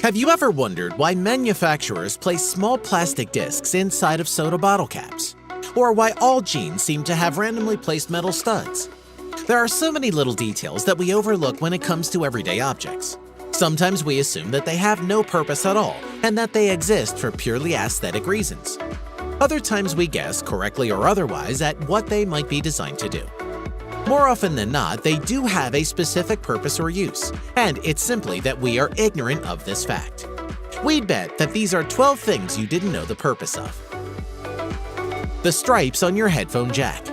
Have you ever wondered why manufacturers place small plastic discs inside of soda bottle caps? Or why all jeans seem to have randomly placed metal studs? There are so many little details that we overlook when it comes to everyday objects. Sometimes we assume that they have no purpose at all and that they exist for purely aesthetic reasons. Other times we guess, correctly or otherwise, at what they might be designed to do. More often than not, they do have a specific purpose or use, and it's simply that we are ignorant of this fact. We'd bet that these are 12 things you didn't know the purpose of. The stripes on your headphone jack.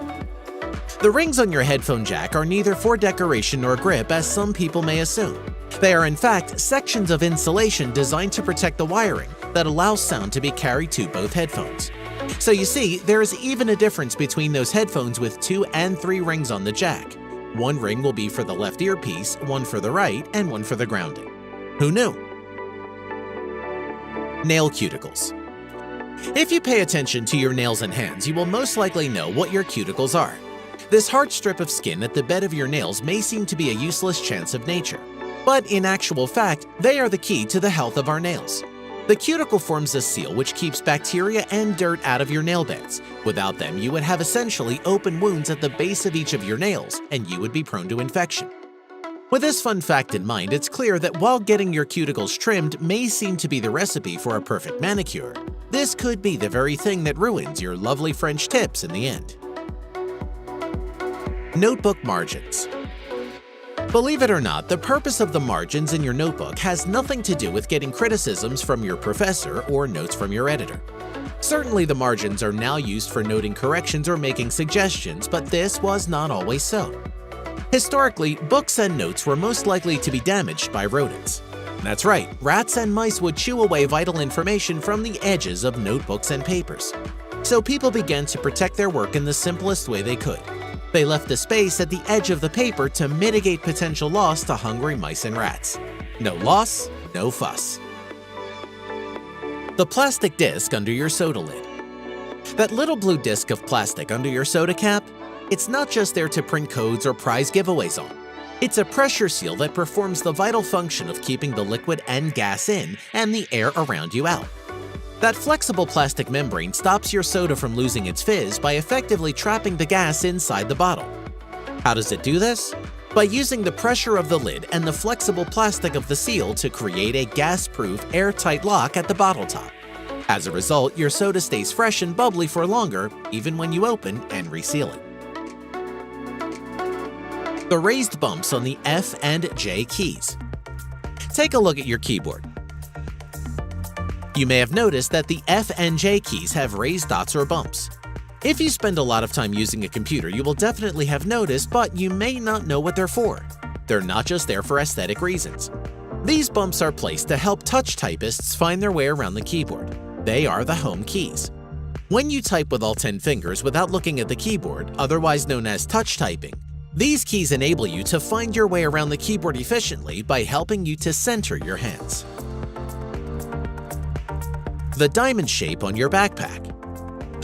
The rings on your headphone jack are neither for decoration nor grip, as some people may assume. They are in fact sections of insulation designed to protect the wiring that allows sound to be carried to both headphones. So you see, there is even a difference between those headphones with 2 and 3 rings on the jack. One ring will be for the left earpiece, one for the right, and one for the grounding. Who knew? Nail cuticles. If you pay attention to your nails and hands, you will most likely know what your cuticles are. This hard strip of skin at the bed of your nails may seem to be a useless chance of nature, but in actual fact, they are the key to the health of our nails. The cuticle forms a seal which keeps bacteria and dirt out of your nail beds. Without them, you would have essentially open wounds at the base of each of your nails, and you would be prone to infection. With this fun fact in mind, it's clear that while getting your cuticles trimmed may seem to be the recipe for a perfect manicure, this could be the very thing that ruins your lovely French tips in the end. Notebook margins. Believe it or not, the purpose of the margins in your notebook has nothing to do with getting criticisms from your professor or notes from your editor. Certainly the margins are now used for noting corrections or making suggestions, but this was not always so. Historically, books and notes were most likely to be damaged by rodents. That's right, rats and mice would chew away vital information from the edges of notebooks and papers. So people began to protect their work in the simplest way they could. They left a space at the edge of the paper to mitigate potential loss to hungry mice and rats. No loss, no fuss. The plastic disc under your soda lid. That little blue disc of plastic under your soda cap? It's not just there to print codes or prize giveaways on. It's a pressure seal that performs the vital function of keeping the liquid and gas in and the air around you out. That flexible plastic membrane stops your soda from losing its fizz by effectively trapping the gas inside the bottle. How does it do this? By using the pressure of the lid and the flexible plastic of the seal to create a gas-proof, airtight lock at the bottle top. As a result, your soda stays fresh and bubbly for longer, even when you open and reseal it. The raised bumps on the F and J keys. Take a look at your keyboard. You may have noticed that the F and J keys have raised dots or bumps. If you spend a lot of time using a computer, you will definitely have noticed, but you may not know what they're for. They're not just there for aesthetic reasons. These bumps are placed to help touch typists find their way around the keyboard. They are the home keys. When you type with all 10 fingers without looking at the keyboard, otherwise known as touch typing, these keys enable you to find your way around the keyboard efficiently by helping you to center your hands. The diamond shape on your backpack.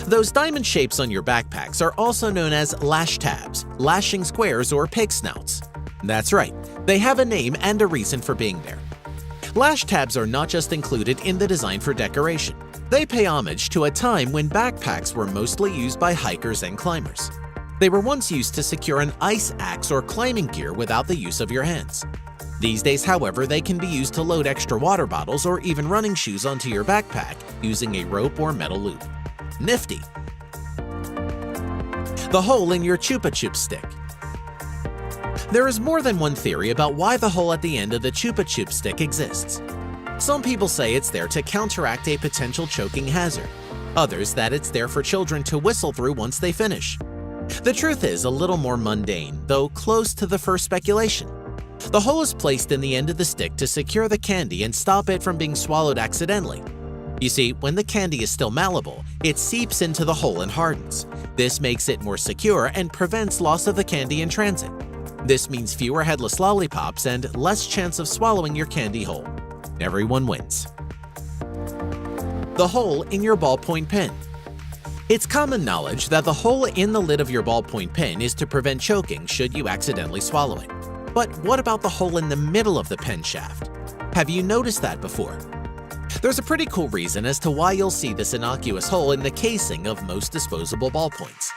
Those diamond shapes on your backpacks are also known as lash tabs, lashing squares, or pig snouts. That's right, they have a name and a reason for being there. Lash tabs are not just included in the design for decoration. They pay homage to a time when backpacks were mostly used by hikers and climbers. They were once used to secure an ice axe or climbing gear without the use of your hands. These days, however, they can be used to load extra water bottles or even running shoes onto your backpack using a rope or metal loop. Nifty. The hole in your Chupa Chups stick. There is more than one theory about why the hole at the end of the Chupa Chups stick exists. Some people say it's there to counteract a potential choking hazard. Others that it's there for children to whistle through once they finish. The truth is a little more mundane, though close to the first speculation. The hole is placed in the end of the stick to secure the candy and stop it from being swallowed accidentally. You see, when the candy is still malleable, it seeps into the hole and hardens. This makes it more secure and prevents loss of the candy in transit. This means fewer headless lollipops and less chance of swallowing your candy whole. Everyone wins. The hole in your ballpoint pen. It's common knowledge that the hole in the lid of your ballpoint pen is to prevent choking should you accidentally swallow it. But what about the hole in the middle of the pen shaft? Have you noticed that before? There's a pretty cool reason as to why you'll see this innocuous hole in the casing of most disposable ballpoints.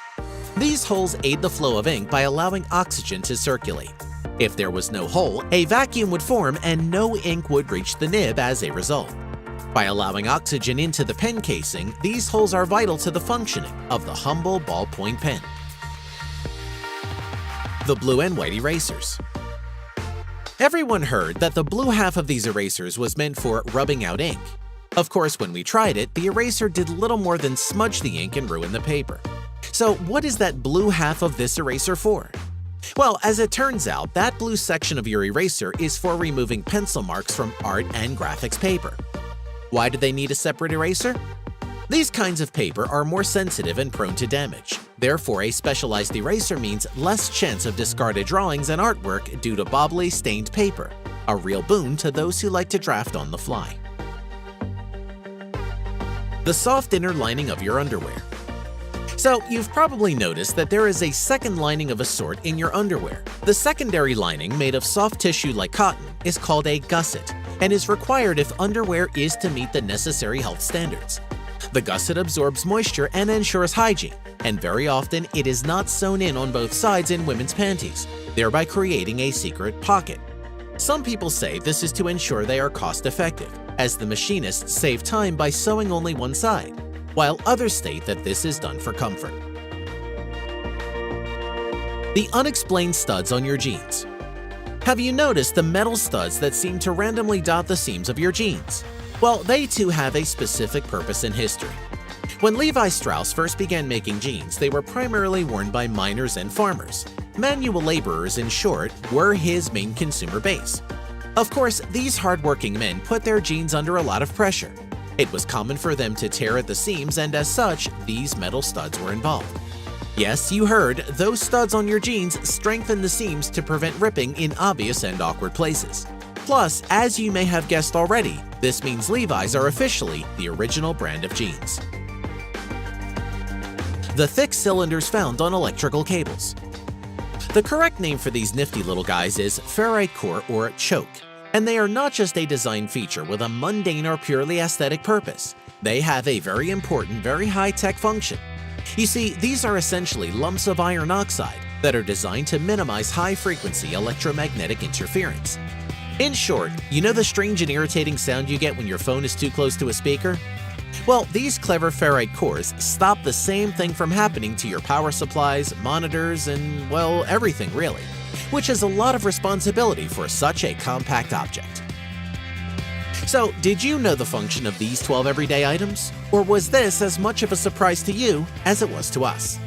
These holes aid the flow of ink by allowing oxygen to circulate. If there was no hole, a vacuum would form and no ink would reach the nib as a result. By allowing oxygen into the pen casing, these holes are vital to the functioning of the humble ballpoint pen. The blue and white erasers. Everyone heard that the blue half of these erasers was meant for rubbing out ink. Of course, when we tried it, the eraser did little more than smudge the ink and ruin the paper. So what is that blue half of this eraser for? Well, as it turns out, that blue section of your eraser is for removing pencil marks from art and graphics paper. Why do they need a separate eraser? These kinds of paper are more sensitive and prone to damage. Therefore, a specialized eraser means less chance of discarded drawings and artwork due to bobbly, stained paper, a real boon to those who like to draft on the fly. The soft inner lining of your underwear. So, you've probably noticed that there is a second lining of a sort in your underwear. The secondary lining, made of soft tissue like cotton, is called a gusset and is required if underwear is to meet the necessary health standards. The gusset absorbs moisture and ensures hygiene, and very often it is not sewn in on both sides in women's panties, thereby creating a secret pocket. Some people say this is to ensure they are cost-effective, as the machinists save time by sewing only one side, while others state that this is done for comfort. The unexplained studs on your jeans. Have you noticed the metal studs that seem to randomly dot the seams of your jeans? Well, they too have a specific purpose in history. When Levi Strauss first began making jeans, they were primarily worn by miners and farmers. Manual laborers, in short, were his main consumer base. Of course, these hardworking men put their jeans under a lot of pressure. It was common for them to tear at the seams, and as such, these metal studs were involved. Yes, you heard, those studs on your jeans strengthen the seams to prevent ripping in obvious and awkward places. Plus, as you may have guessed already, this means Levi's are officially the original brand of jeans. The thick cylinders found on electrical cables. The correct name for these nifty little guys is ferrite core or choke, and they are not just a design feature with a mundane or purely aesthetic purpose. They have a very important, very high-tech function. You see, these are essentially lumps of iron oxide that are designed to minimize high-frequency electromagnetic interference. In short, you know the strange and irritating sound you get when your phone is too close to a speaker? Well, these clever ferrite cores stop the same thing from happening to your power supplies, monitors, and, well, everything really, which is a lot of responsibility for such a compact object. So, did you know the function of these 12 everyday items? Or was this as much of a surprise to you as it was to us?